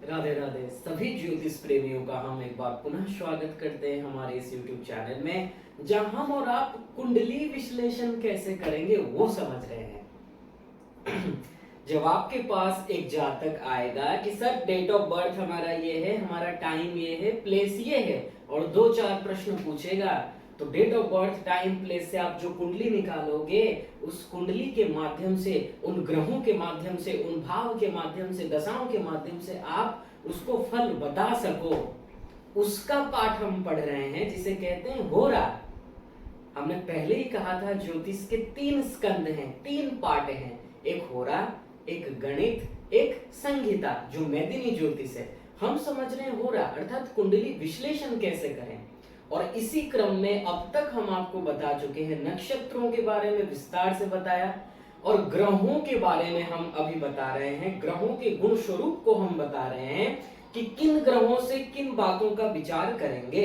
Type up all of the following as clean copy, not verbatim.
राधे राधे सभी ज्योतिष प्रेमियों का हम एक बार पुनः स्वागत करते हैं हमारे इस YouTube चैनल में, जहां हम और आप कुंडली विश्लेषण कैसे करेंगे वो समझ रहे हैं। जब आपके पास एक जातक आएगा कि सर डेट ऑफ बर्थ हमारा ये है, हमारा टाइम ये है, प्लेस ये है, और 2-4 प्रश्न पूछेगा, तो date of birth, time, place से आप जो कुंडली निकालोगे, उस कुंडली के माध्यम से, उन ग्रहों के माध्यम से, उन भाव के माध्यम से, दशाओं के माध्यम से आप उसको फल बता सको, उसका पाठ हम पढ़ रहे हैं, जिसे कहते हैं होरा। हमने पहले ही कहा था ज्योतिष के 3 स्कंद हैं, 3 पार्ट हैं, एक होरा, एक गणित, एक संहिता, जो मैदिनी ज्योतिष है। हम समझ रहे हैं होरा अर्थात कुंडली विश्लेषण कैसे करें, और इसी क्रम में अब तक हम आपको बता चुके हैं, नक्षत्रों के बारे में विस्तार से बताया, और ग्रहों के बारे में हम अभी बता रहे हैं, ग्रहों के गुण स्वरूप को हम बता रहे हैं कि किन ग्रहों से किन बातों का विचार करेंगे,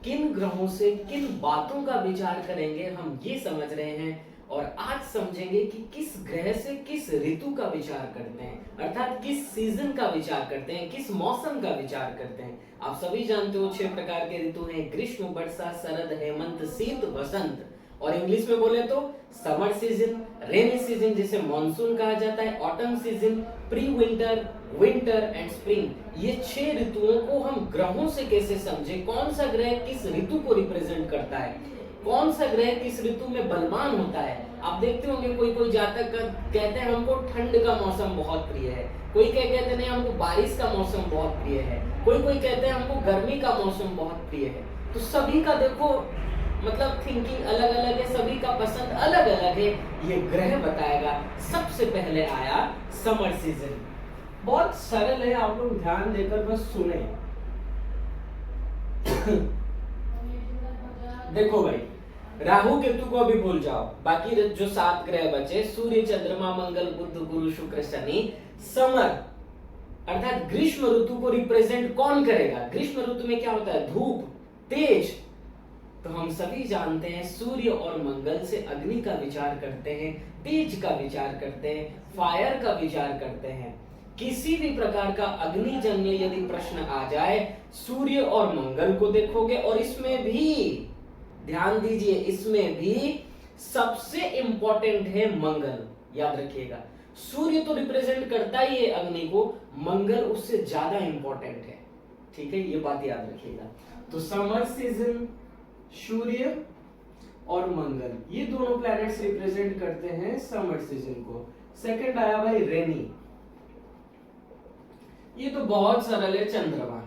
किन ग्रहों से किन बातों का विचार करेंगे, हम ये समझ रहे हैं। और आज समझेंगे कि किस ग्रह से किस ऋतु का विचार करते हैं, अर्थात किस सीजन का विचार करते हैं, किस मौसम का विचार करते हैं। आप सभी जानते हो 6 प्रकार के ऋतु हैं, ग्रीष्म, वर्षा, शरद, हेमंत, शीत, वसंत, और इंग्लिश में बोले तो समर सीजन, रेनी सीजन जिसे मॉनसून कहा जाता है, autumn season, pre winter, winter and spring. ये 6 ऋतुओं को हम ग्रहों से कैसे समझे, कौन सा ग्रह किस ऋतु को रिप्रेजेंट करता है, कौन सा ग्रह किस ऋतु में बलवान होता है। आप देखते होंगे कोई जातक कहते हैं हमको ठंड का मौसम बहुत प्रिय है, कोई कहते नहीं हमको बारिश का मौसम बहुत प्रिय है, कोई कहते हैं हमको गर्मी का मौसम बहुत प्रिय है। तो सभी का देखो मतलब थिंकिंग अलग अलग है, सभी का पसंद अलग अलग है। ये ग्रह बताएगा। सबसे पहले आया समर सीजन, बहुत सरल है, आप लोग ध्यान देकर बस सुने। देखो भाई, राहु केतु को अभी भूल जाओ, बाकी जो 7 ग्रह बचे, सूर्य, चंद्रमा, मंगल, बुध, गुरु, शुक्र, शनि। समर अर्थात ग्रीष्म ऋतु को रिप्रेजेंट कौन करेगा? ग्रीष्म ऋतु में क्या होता है? धूप, तेज। तो हम सभी जानते हैं सूर्य और मंगल से अग्नि का विचार करते हैं, तेज का विचार करते हैं, फायर का विचार करते हैं। किसी भी प्रकार का अग्निजन्य यदि प्रश्न आ जाए, सूर्य और मंगल को देखोगे, और इसमें भी ध्यान दीजिए, इसमें भी सबसे इंपॉर्टेंट है मंगल। याद रखिएगा, सूर्य तो रिप्रेजेंट करता ही है अग्नि को, मंगल उससे ज्यादा इंपॉर्टेंट है। ठीक है, ये बात याद रखिएगा। तो समर सीजन, सूर्य और मंगल, ये दोनों प्लैनेट्स रिप्रेजेंट करते हैं समर सीजन को। सेकंड आया भाई रेनी। ये तो बहुत सरल है, चंद्रमा,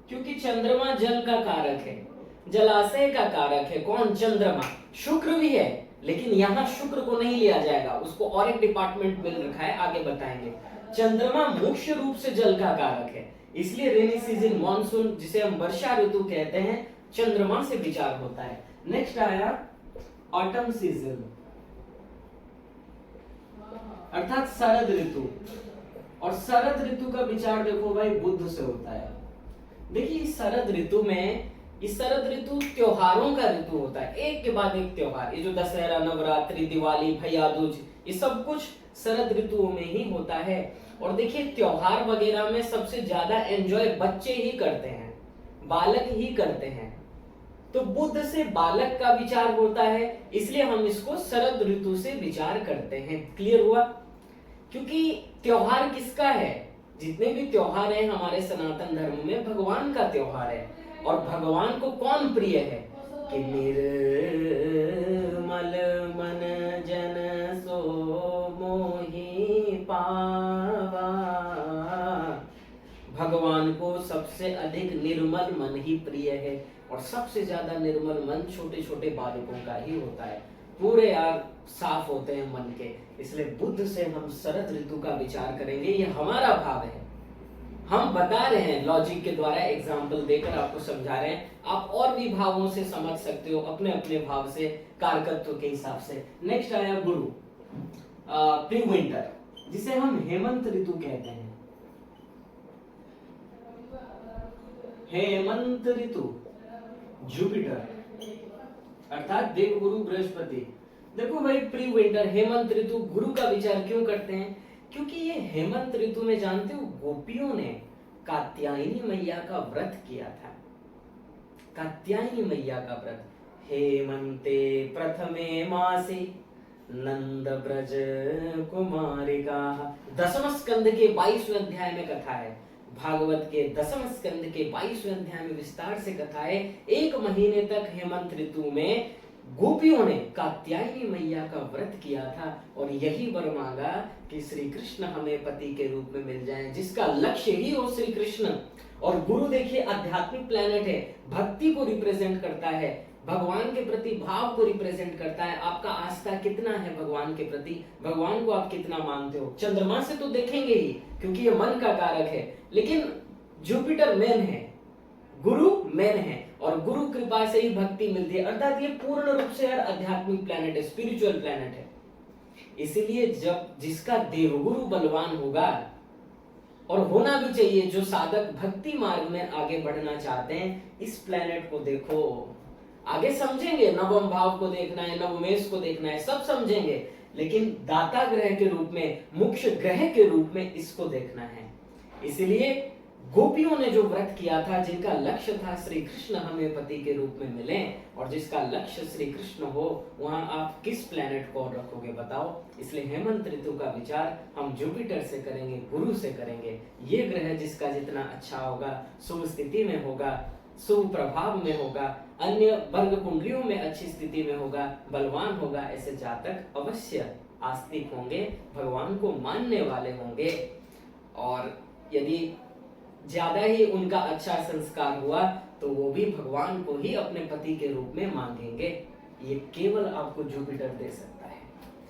क्योंकि चंद्रमा जल का कारक है, जलाशय का कारक है। कौन? चंद्रमा। शुक्र भी है, लेकिन यहां शुक्र को नहीं लिया जाएगा, उसको और एक डिपार्टमेंट मिल रखा है, आगे बताएंगे। चंद्रमा मुख्य रूप से जल का कारक है, इसलिए रेनी सीजन, मॉनसून, जिसे हम वर्षा ऋतु कहते हैं, चंद्रमा से विचार होता है। नेक्स्ट आया ऑटम सीजन, अर्थात शरद ऋतु, और शरद ऋतु का विचार देखो भाई बुध से होता है। देखिए शरद ऋतु में, इस शरद ऋतु त्योहारों का ऋतु होता है, एक के बाद एक त्योहार। ये जो दशहरा, नवरात्रि, दिवाली, भैया दूज, ये सब कुछ शरद ऋतुओं में ही होता है। और देखिए त्योहार वगैरह में सबसे ज्यादा एंजॉय बच्चे ही करते हैं, बालक ही करते हैं। तो बुध से बालक का विचार होता है, इसलिए हम इसको शरद ऋतु से विचार करते हैं। क्लियर हुआ? क्योंकि त्योहार किसका है? जितने भी त्योहार हैं हमारे सनातन धर्म में, भगवान का त्योहार है। और भगवान को कौन प्रिय है? कि निर्मल मन जन सो मोहि पावा। भगवान को सबसे अधिक निर्मल मन ही प्रिय है, और सबसे ज्यादा निर्मल मन छोटे छोटे बालकों का ही होता है। पूरे यार साफ होते हैं मन के, इसलिए बुध से हम शरद ऋतु का विचार करेंगे। ये हमारा भाव है, हम बता रहे हैं लॉजिक के द्वारा, एग्जाम्पल देकर आपको समझा रहे हैं। आप और भी भावों से समझ सकते हो, अपने अपने भाव से, कारकत्व के हिसाब से। नेक्स्ट आया गुरु, प्री विंटर, जिसे हम हेमंत ऋतु कहते हैं। हेमंत ऋतु, जुपिटर अर्थात देवगुरु बृहस्पति। देखो भाई, प्री विंटर, हेमंत ऋतु, गुरु का विचार क्यों करते हैं? क्योंकि ये हेमंत ऋतु में जानते हो गोपियों ने कात्यायनी मैया का व्रत किया था। कात्यायनी मैया का व्रत। हेमंते प्रथमे मासे नंद ब्रज कुमारिका। दसम स्कंद के 22वें अध्याय में कथा है। भागवत के दसम स्कंद के 22वें अध्याय में विस्तार से कथा है। 1 महीने तक हेमंत ऋतु में गोपियों ने कात्यायनी मैया का व्रत किया था और यही वर मांगा कि श्री कृष्ण हमें पति के रूप में मिल जाएं, जिसका लक्ष्य ही हो श्री कृष्ण। और गुरु देखिए आध्यात्मिक प्लेनेट है, भक्ति को रिप्रेजेंट करता है, भगवान के प्रति भाव को रिप्रेजेंट करता है। आपका आस्था कितना है भगवान के प्रति, भगवान को आप कितना मानते हो। चंद्रमा से तो देखेंगे ही क्योंकि ये मन का कारक है, लेकिन जुपिटर मेन है, गुरु मेन है और गुरु कृपा से ही भक्ति मिलती है। अर्थात ये पूर्ण रूप से यार आध्यात्मिक प्लेनेट है, स्पिरिचुअल प्लेनेट है। इसीलिए जब जिसका देवगुरु बलवान होगा, और होना भी चाहिए, जो साधक भक्ति मार्ग में आगे बढ़ना चाहते हैं, इस प्लेनेट को देखो। आगे समझेंगे, नवम भाव को देखना है, नवमेश को देखना है, सब समझेंगे, लेकिन दाता ग्रह के रूप में, मुख्य ग्रह के रूप में इसको देखना है। इसलिए गोपियों ने जो व्रत किया था, जिनका लक्ष्य था श्री कृष्ण हमें पति के रूप में मिले, और जिसका लक्ष्य श्री कृष्ण हो, वहां आप किस प्लेनेट को रखोगे बताओ। इसलिए हेमंत ऋतु का विचार हम जुपिटर से करेंगे, गुरु से करेंगे। ये ग्रह जिसका जितना अच्छा होगा, शुभ स्थिति में होगा, शुभ प्रभाव में होगा, अन्य वर्ग कुंडलियों में अच्छी स्थिति में होगा, बलवान होगा, ऐसे जातक अवश्य आस्तिक होंगे, भगवान को मानने वाले होंगे। और यदि ज्यादा ही उनका अच्छा संस्कार हुआ तो वो भी भगवान को ही अपने पति के रूप में मांगेंगे। ये केवल आपको जुपिटर दे सकता है,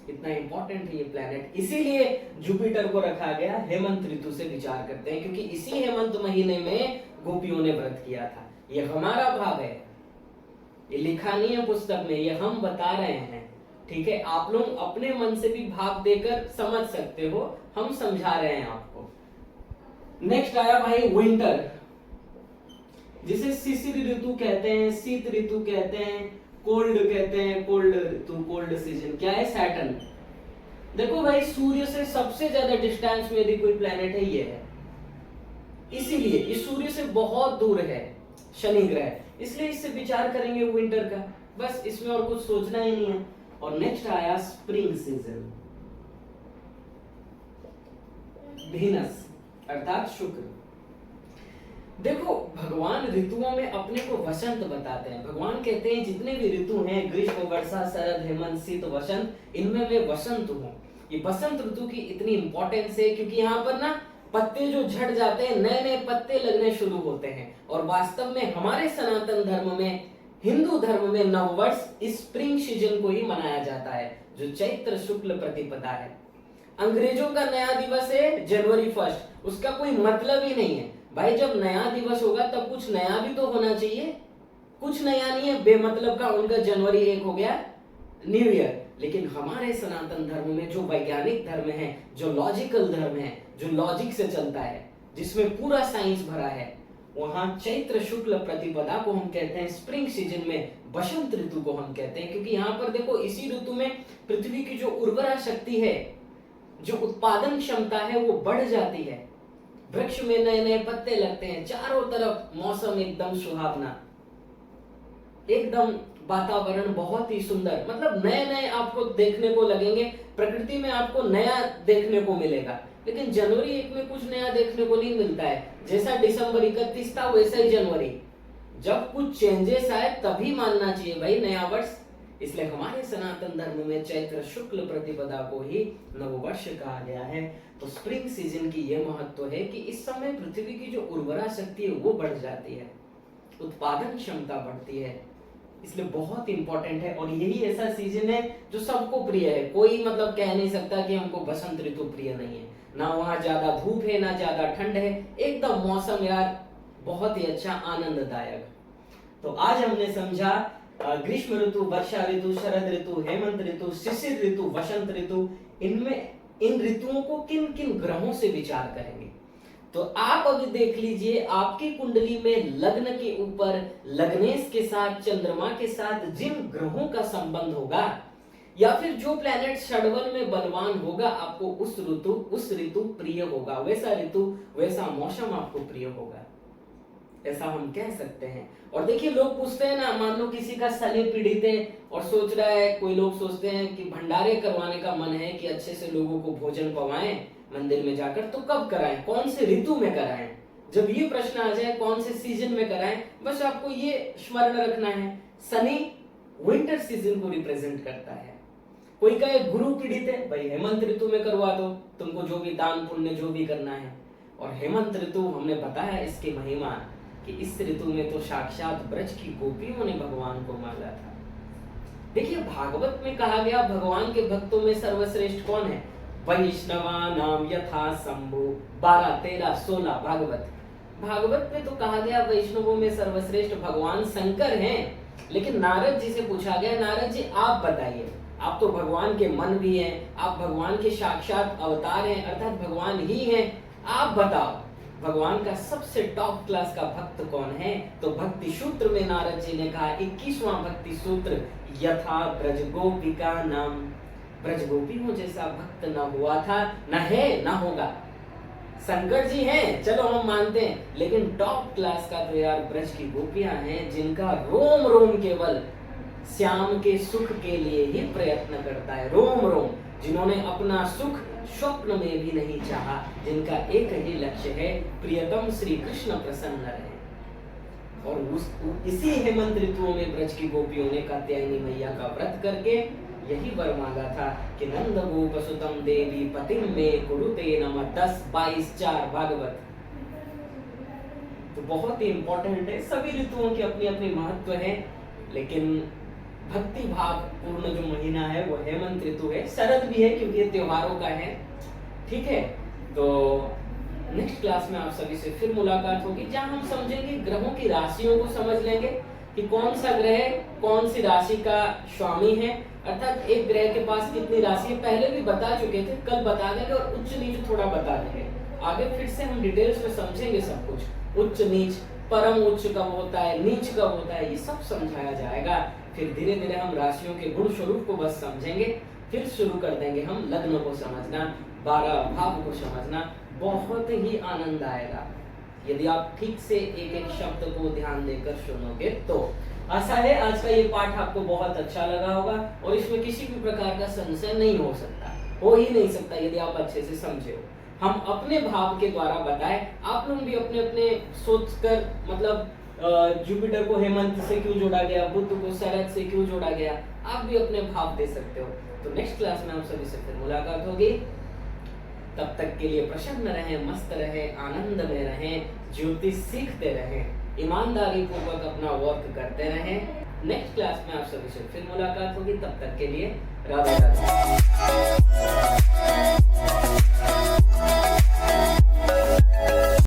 इतना इंपॉर्टेंट है ये प्लैनेट। इसीलिए जुपिटर को रखा गया। हेमंत ऋतु से विचार करते हैं क्योंकि इसी हेमंत महीने में गोपियों ने व्रत किया था। ये हमारा भाव है, ये लिखा नहीं है पुस्तक में, ये हम बता रहे हैं, ठीक है। आप लोग अपने मन से भी भाव देकर समझ सकते हो, हम समझा रहे हैं आपको। नेक्स्ट आया भाई विंटर, जिसे शिशिर ऋतु कहते हैं, शीत ऋतु कहते हैं, कोल्ड कहते हैं, कोल्ड ऋतु, कोल्ड सीजन। क्या है? सैटर्न। देखो भाई, सूर्य से सबसे ज्यादा डिस्टेंस में यदि कोई प्लेनेट है, ये है। इसीलिए इस सूर्य से बहुत दूर है शनि ग्रह, इसलिए इससे विचार करेंगे विंटर का। बस इसमें और कुछ सोचना ही नहीं है। और नेक्स्ट आया स्प्रिंग सीजन, वीनस अर्थात शुक्र। देखो, भगवान ऋतुओं में अपने को वसंत बताते हैं। भगवान कहते हैं जितने भी ऋतु हैं, ग्रीष्म, वर्षा, शरद, हेमंत, शीत, वसंत, इनमें मैं वसंत हूँ। ये वसंत ऋतु की इतनी इंपॉर्टेंस है क्योंकि यहाँ पर ना पत्ते जो झड़ जाते हैं, नए नए पत्ते लगने शुरू होते हैं। और वास्तव में हमारे सनातन धर्म में, हिंदू धर्म में नववर्ष इस स्प्रिंग सीजन को ही मनाया जाता है, जो चैत्र शुक्ल प्रतिपदा है। अंग्रेजों का नया दिवस है जनवरी 1, उसका कोई मतलब ही नहीं है भाई। जब नया दिवस होगा तब कुछ नया भी तो होना चाहिए। कुछ नया नहीं है, बेमतलब का उनका जनवरी 1 हो गया न्यू ईयर। लेकिन हमारे सनातन धर्म में जो वैज्ञानिक धर्म है, जो लॉजिकल धर्म है, जो लॉजिक से चलता है, जिसमें पूरा साइंस भरा है, वहां चैत्र शुक्ल प्रतिपदा को हम कहते हैं, स्प्रिंग सीजन में बसंत ऋतु को हम कहते हैं। क्योंकि यहाँ पर देखो, इसी ऋतु में पृथ्वी की जो उर्वरा शक्ति है, जो उत्पादन क्षमता है, वो बढ़ जाती है। वृक्ष में नए नए पत्ते लगते हैं, चारों तरफ मौसम एकदम सुहावना, एकदम वातावरण बहुत ही सुंदर। मतलब नए नए आपको देखने को लगेंगे, प्रकृति में आपको नया देखने को मिलेगा। लेकिन जनवरी 1 में कुछ नया देखने को नहीं मिलता है। जैसा दिसंबर 31 था, वैसा ही जनवरी। जब कुछ चेंजेस आए तभी मानना चाहिए भाई नया वर्ष। इसलिए हमारे सनातन धर्म में चैत्र शुक्ल प्रतिपदा को ही नववर्ष कहा गया है। तो स्प्रिंग सीजन की यह महत्व है कि इस समय पृथ्वी की जो उर्वरा शक्ति है वो बढ़ जाती है, उत्पादन क्षमता बढ़ती है, इसलिए बहुत इंपॉर्टेंट है। और यही ऐसा सीजन है जो सबको प्रिय है। कोई मतलब कह नहीं सकता कि हमको बसंत ऋतु प्रिय नहीं है। ना वहां ज्यादा धूप है, ना ज्यादा ठंड है, एकदम मौसम यार बहुत ही अच्छा, आनंददायक। तो आज हमने समझा ग्रीष्म ऋतु, वर्षा ऋतु, शरद ऋतु, हेमंत ऋतु, शिशिर ऋतु, वसंत ऋतु, इनमें इन ऋतुओं को किन किन ग्रहों से विचार करेंगे। तो आप अभी देख लीजिए, आपकी कुंडली में लग्न के ऊपर लग्नेश के साथ, चंद्रमा के साथ जिन ग्रहों का संबंध होगा, या फिर जो प्लैनेट षडबल में बलवान होगा आपको उस ऋतु प्रिय होगा, वैसा ऋतु वैसा मौसम आपको प्रिय होगा, ऐसा हम कह सकते हैं। और देखिए लोग पूछते हैं ना, मान लो किसी का शनि पीड़ित है और सोच रहा है, कोई लोग सोचते हैं कि भंडारे करवाने का मन है कि अच्छे से लोगों को भोजन पवाएं मंदिर में जाकर, तो कब कराएं, कौन से ऋतु में कराएं। जब ये प्रश्न आ जाए कौन से सीजन में कराएं, बस आपको ये स्मरण रखना है, शनि विंटर सीजन को रिप्रेजेंट करता है। कोई कहे गुरु पीड़ित है, भाई हेमंत ऋतु में करवा दो, तुमको जो भी दान पुण्य जो भी करना है। और हेमंत ऋतु हमने बताया इसकी महिमा कि इस ऋतु में तो साक्षात ब्रज की गोपियों ने भगवान को मांगा था। देखिए भागवत में कहा गया भगवान के भक्तों में सर्वश्रेष्ठ कौन है, वैष्णवा नाम यथा शंभु, 12, 13, 16 भागवत में तो कहा गया वैष्णवों में सर्वश्रेष्ठ भगवान शंकर हैं। लेकिन नारद जी से पूछा गया, नारद जी आप बताइए, आप तो भगवान के मन भी हैं, आप भगवान के साक्षात अवतार हैं, अर्थात भगवान ही हैं, आप बताओ भगवान का सबसे टॉप क्लास का भक्त कौन है। तो भक्ति सूत्र में नारद जी ने कहा 21वां भक्ति सूत्र, यथा ब्रजगोपिका नाम, ब्रजगोपियों जैसा भक्त न हुआ था, न है, न होगा। शंकर जी हैं, चलो हम मानते हैं, लेकिन टॉप क्लास का तो यार ब्रज की गोपियां हैं, जिनका रोम रोम केवल श्याम के सुख के लिए ही प्रयत्न करता है, रोम रोम, जिन्होंने अपना सुख स्वप्न में भी नहीं चाहा, जिनका एक ही लक्ष्य है, प्रियतम श्री कृष्ण प्रसन्न रहे। और इसी हेमंत ऋतुओं में ब्रज की गोपियों ने कात्यायनी मैया का व्रत करके यही वर मांगा था कि नंद गोप सुतम देवी पतिम में कुरुते नमः, 10, 22, 4 भागवत। तो बहुत ही इंपॉर्टेंट है, सभी ऋतुओं की अपनी अपनी महत्व है, लेकिन भक्ति भाव पूर्ण जो महीना है वो हेमंत ऋतु है। शरद भी है क्योंकि ये त्योहारों का है, ठीक है। तो नेक्स्ट क्लास में आप सभी से फिर मुलाकात होगी, जहां हम समझेंगे ग्रहों की राशियों को समझ लेंगे कि कौन सा ग्रह कौन सी राशि का स्वामी है, अर्थात एक ग्रह के पास कितनी राशि है, पहले भी बता चुके थे, कल बता देंगे, और उच्च नीच थोड़ा बता देंगे। आगे फिर से हम डिटेल्स में समझेंगे सब कुछ, उच्च नीच, परम उच्च कब होता है, नीच कब होता है, ये सब समझाया जाएगा। फिर धीरे धीरे हम राशियों के गुण स्वरूप को बस समझेंगे, फिर शुरू कर देंगे हम लग्न को समझना, 12 भाव को समझना। बहुत ही आनंद आएगा यदि आप ठीक से एक एक शब्द को ध्यान देकर सुनोगे तो। आशा है आज का ये पाठ आपको बहुत अच्छा लगा होगा और इसमें किसी भी प्रकार का संशय नहीं हो सकता, हो ही नहीं सकता यदि आप अच्छे से समझे हो। हम अपने भाव के द्वारा बताए, आप लोग भी अपने अपने सोचकर, मतलब जुपिटर को हेमंत से क्यों जोड़ा गया, बुध को शरद से क्यों जोड़ा गया, आप भी अपने भाव दे सकते हो। तो नेक्स्ट क्लास में हम सभी से फिर मुलाकात होगी, तब तक के लिए प्रसन्न रहें, मस्त रहें, आनंद में रहें, ज्योतिष सीखते रहें, ईमानदारी पूर्वक अपना वर्क करते रहें। नेक्स्ट क्लास में आप सभी से फिर मुलाकात होगी, तब तक के लिए राधे राधे।